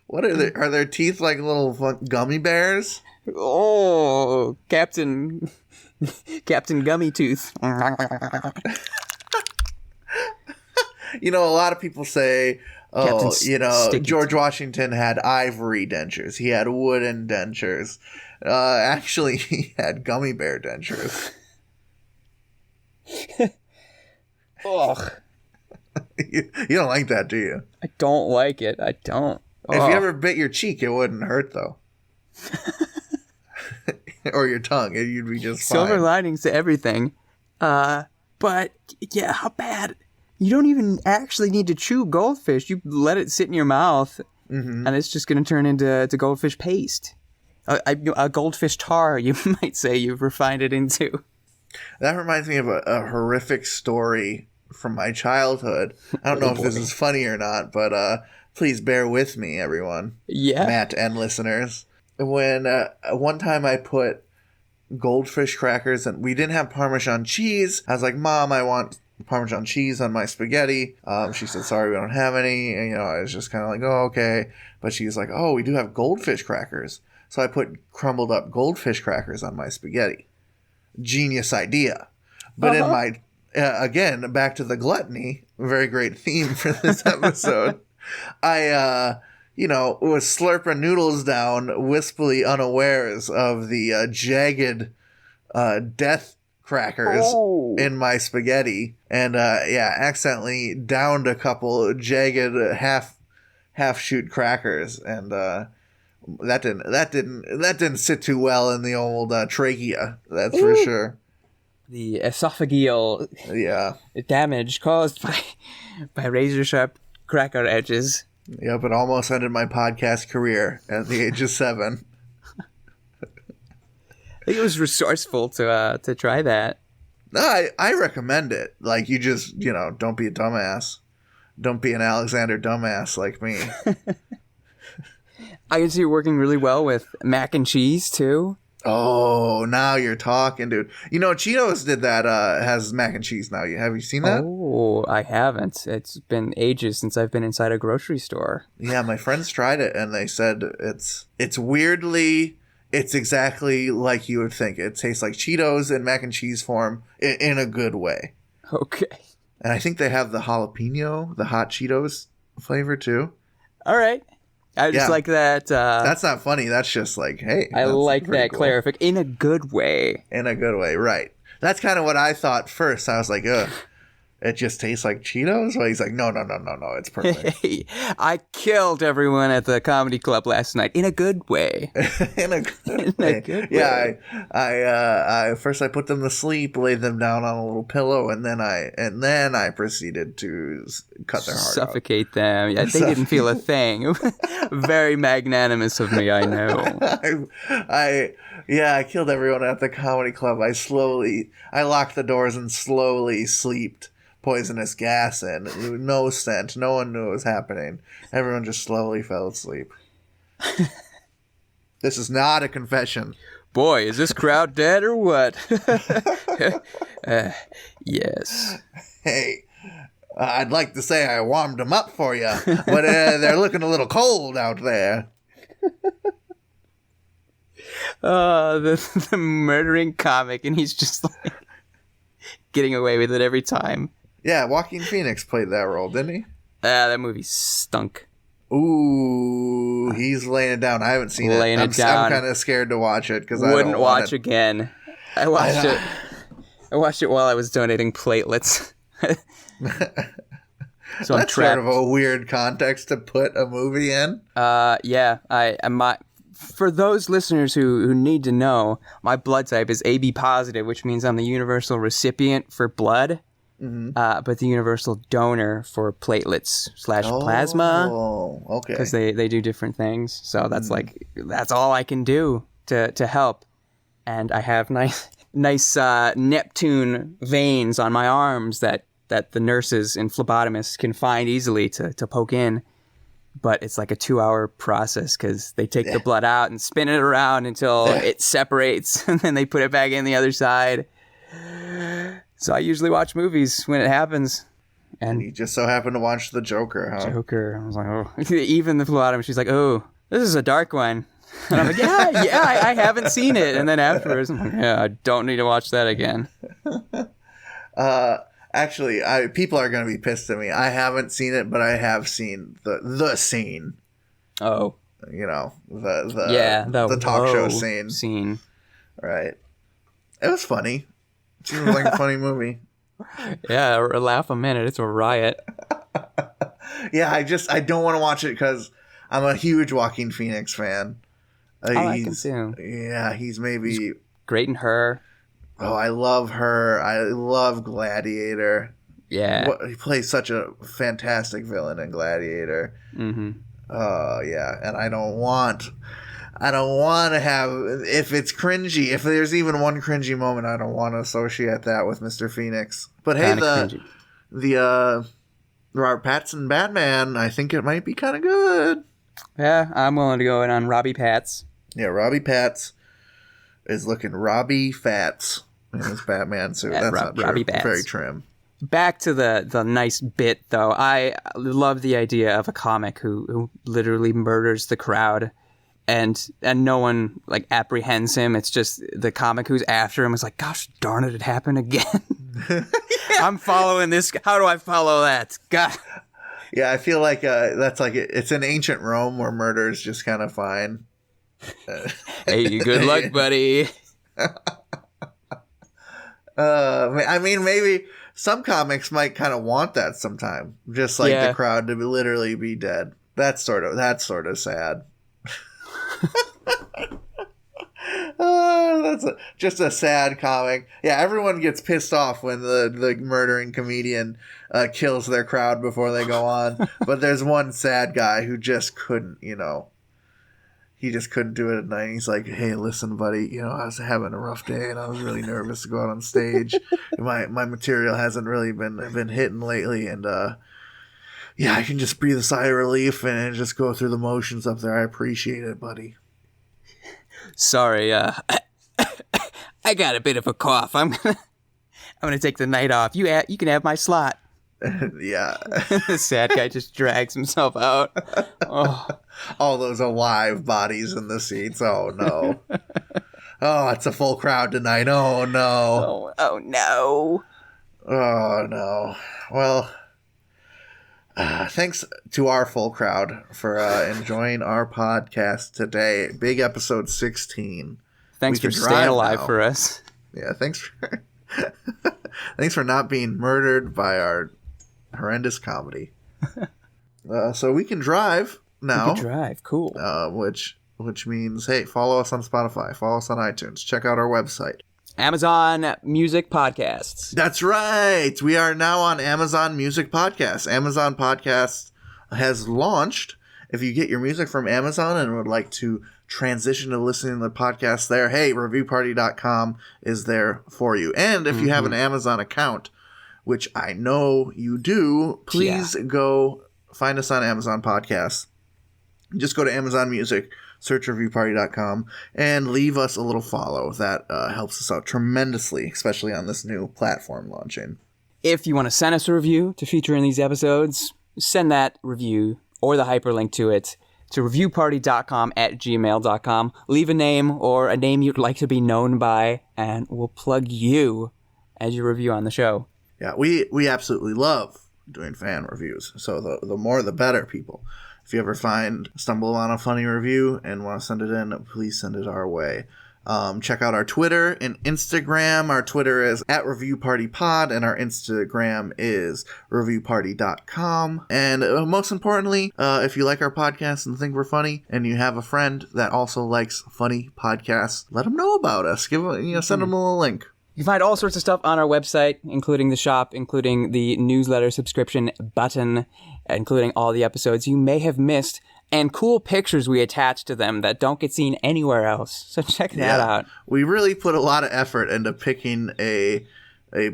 What are they? Are their teeth like little gummy bears? Oh, Captain Gummy Tooth. You know, a lot of people say, Captain George Washington had ivory dentures. He had wooden dentures. Actually, he had gummy bear dentures. Ugh. You don't like that, do you? I don't like it. I don't. If you ever bit your cheek, it wouldn't hurt, though. Or your tongue. You'd be just fine. Silver linings to everything. But, yeah, how bad? You don't even actually need to chew goldfish. You let it sit in your mouth, and it's just going to turn into goldfish paste. A goldfish tar, you might say you've refined it into. That reminds me of a horrific story from my childhood. I don't know if this is funny or not, but please bear with me, everyone. Yeah. Matt and listeners. When one time I put goldfish crackers, and we didn't have Parmesan cheese. I was like, Mom, I want Parmesan cheese on my spaghetti. She said, sorry, we don't have any. And, I was just kind of like, oh, okay. But she was like, oh, we do have goldfish crackers. So I put crumbled up goldfish crackers on my spaghetti. Genius idea. But in my, again, back to the gluttony, very great theme for this episode. I, was slurping noodles down, wispily unawares of the jagged death crackers in my spaghetti, and accidentally downed a couple jagged half shoot crackers, and that didn't sit too well in the old trachea. That's for sure. The esophageal damage caused by razor sharp cracker edges. Yep, it almost ended my podcast career at the age of 7. I think it was resourceful to try that. No, I recommend it. Like, you just, don't be a dumbass. Don't be an Alexander dumbass like me. I can see you're working really well with mac and cheese, too. Oh, now you're talking, dude. Cheetos did that, has mac and cheese now. Have you seen that? Oh, I haven't. It's been ages since I've been inside a grocery store. Yeah, my friends tried it, and they said it's weirdly, it's exactly like you would think. It tastes like Cheetos in mac and cheese form in a good way. Okay. And I think they have the jalapeno, the hot Cheetos flavor, too. All right. I just like that. That's not funny. That's just like, hey. I like that cool. clarification in a good way. In a good way, right. That's kind of what I thought first. I was like, ugh. It just tastes like Cheetos? Well, he's like, no, it's perfect. Hey, I killed everyone at the comedy club last night in a good way. In a good way. Yeah, I first I put them to sleep, laid them down on a little pillow, and then I proceeded to cut their heart Suffocate them. Yeah, they didn't feel a thing. Very magnanimous of me, I know. I killed everyone at the comedy club. I locked the doors and slowly sleeped poisonous gas in. No scent. No one knew it was happening. Everyone just slowly fell asleep. This is not a confession. Boy, is this crowd dead or what? Yes. Hey, I'd like to say I warmed them up for you, but they're looking a little cold out there. The murdering comic, and he's just like getting away with it every time. Yeah, Joaquin Phoenix played that role, didn't he? That movie stunk. Ooh, he's laying it down. I haven't seen it. I'm kind of scared to watch it because I wouldn't watch again. I watched it. I watched it while I was donating platelets. So that's sort of a weird context to put a movie in. Yeah, for those listeners who need to know, my blood type is AB positive, which means I'm the universal recipient for blood. Mm-hmm. But the universal donor for platelets / plasma. Oh, okay. Because they do different things. So that's that's all I can do to help. And I have nice Neptune veins on my arms that the nurses and phlebotomists can find easily to poke in. But it's like a 2-hour process because they take the blood out and spin it around until it separates, and then they put it back in the other side. So I usually watch movies when it happens. And you just so happened to watch The Joker, huh? Joker. I was like, oh. Even the phlebotomist, she's like, oh, this is a dark one. And I'm like, I haven't seen it. And then afterwards, I'm like, yeah, I don't need to watch that again. Actually, people are going to be pissed at me. I haven't seen it, but I have seen the scene. Oh. You know, the talk show scene. Right. It was funny. It seems like a funny movie. Yeah, laugh a minute. It's a riot. Yeah, I don't want to watch it because I'm a huge Joaquin Phoenix fan. I like him too. Yeah, he's great in Her. Oh, I love Her. I love Gladiator. Yeah. He plays such a fantastic villain in Gladiator. Mm-hmm. Yeah, and I don't want to have, if it's cringy, if there's even one cringy moment, I don't want to associate that with Mr. Phoenix. But hey, the Robert Pattinson Batman, I think it might be kind of good. Yeah, I'm willing to go in on Robbie Pats. Yeah, Robbie Pats is looking Robbie Fats in his Batman suit. That's not true. Robbie Pats. Very trim. Back to the nice bit, though. I love the idea of a comic who literally murders the crowd. And no one like apprehends him. It's just the comic who's after him is like, gosh darn it happened again. I'm following this. How do I follow that? God. Yeah, I feel like that's like it's in ancient Rome where murder is just kind of fine. Hey, good luck, buddy. I mean, maybe some comics might kind of want that sometime, just like the crowd to literally be dead. That's sort of sad. That's just a sad comic. Yeah, everyone gets pissed off when the murdering comedian kills their crowd before they go on. But there's one sad guy who just couldn't, he just couldn't do it at night. He's like, hey, listen, buddy, I was having a rough day and I was really nervous to go out on stage. My material hasn't really been hitting lately, and yeah, I can just breathe a sigh of relief and just go through the motions up there. I appreciate it, buddy. Sorry, I got a bit of a cough. I'm gonna take the night off. You can have my slot. Yeah. The sad guy just drags himself out. Oh. All those alive bodies in the seats. Oh no. Oh, it's a full crowd tonight. Oh no. Oh no. Oh no. Well, Thanks to our full crowd for enjoying our podcast today. Big episode 16. Thanks for staying alive for us. Yeah, thanks for not being murdered by our horrendous comedy. So we can drive now. We can drive, cool. Which means, hey, follow us on Spotify, follow us on iTunes, check out our website. Amazon Music Podcasts. That's right. We are now on Amazon Music Podcasts. Amazon Podcasts has launched. If you get your music from Amazon and would like to transition to listening to the podcast there, hey, reviewparty.com is there for you. And if you have an Amazon account, which I know you do, please go find us on Amazon Podcasts. Just go to Amazon Music, search reviewparty.com, and leave us a little follow. That helps us out tremendously, especially on this new platform launching. If you want to send us a review to feature in these episodes, send that review or the hyperlink to it to reviewparty.com@gmail.com. Leave a name or a name you'd like to be known by, and we'll plug you as your review on the show. Yeah, we absolutely love doing fan reviews. So the more the better, people. If you ever stumble on a funny review and want to send it in, please send it our way. Check out our Twitter and Instagram. Our Twitter is @ReviewPartyPod, and our Instagram is reviewparty.com. And most importantly, if you like our podcast and think we're funny, and you have a friend that also likes funny podcasts, let them know about us. Send them a little link. You can find all sorts of stuff on our website, including the shop, including the newsletter subscription button, including all the episodes you may have missed, and cool pictures we attach to them that don't get seen anywhere else. So check that out. We really put a lot of effort into picking a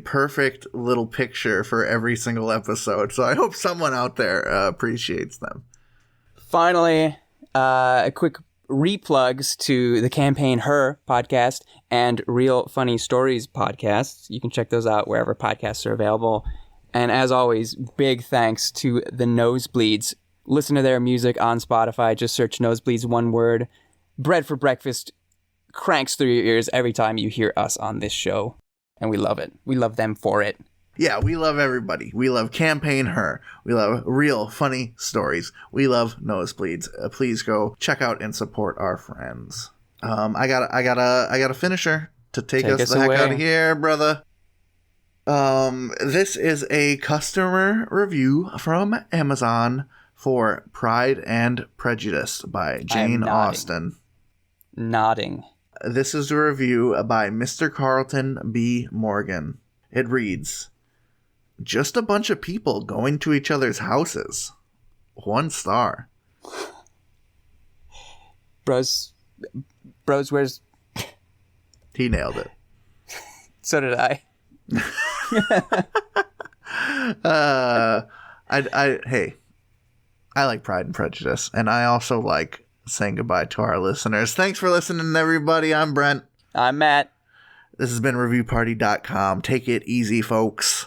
perfect little picture for every single episode. So I hope someone out there appreciates them. Finally, a quick replugs to the Campaign Her podcast and Real Funny Stories podcasts. You can check those out wherever podcasts are available. And as always, big thanks to the Nosebleeds. Listen to their music on Spotify. Just search Nosebleeds, one word. Bread for breakfast cranks through your ears every time you hear us on this show. And we love it. We love them for it. Yeah, we love everybody. We love Campaign Her. We love Real Funny Stories. We love Nosebleeds. Please go check out and support our friends. I got a finisher to take us the heck out of here, brother. This is a customer review from Amazon for Pride and Prejudice by Jane Austen. Nodding. This is a review by Mr. Carlton B. Morgan. It reads, "Just a bunch of people going to each other's houses. 1 star. Bros, where's..." He nailed it. So did I. Hey, I like Pride and Prejudice, and I also like saying goodbye to our listeners. Thanks for listening, everybody. I'm Brent. I'm Matt. This has been ReviewParty.com. Take it easy, folks.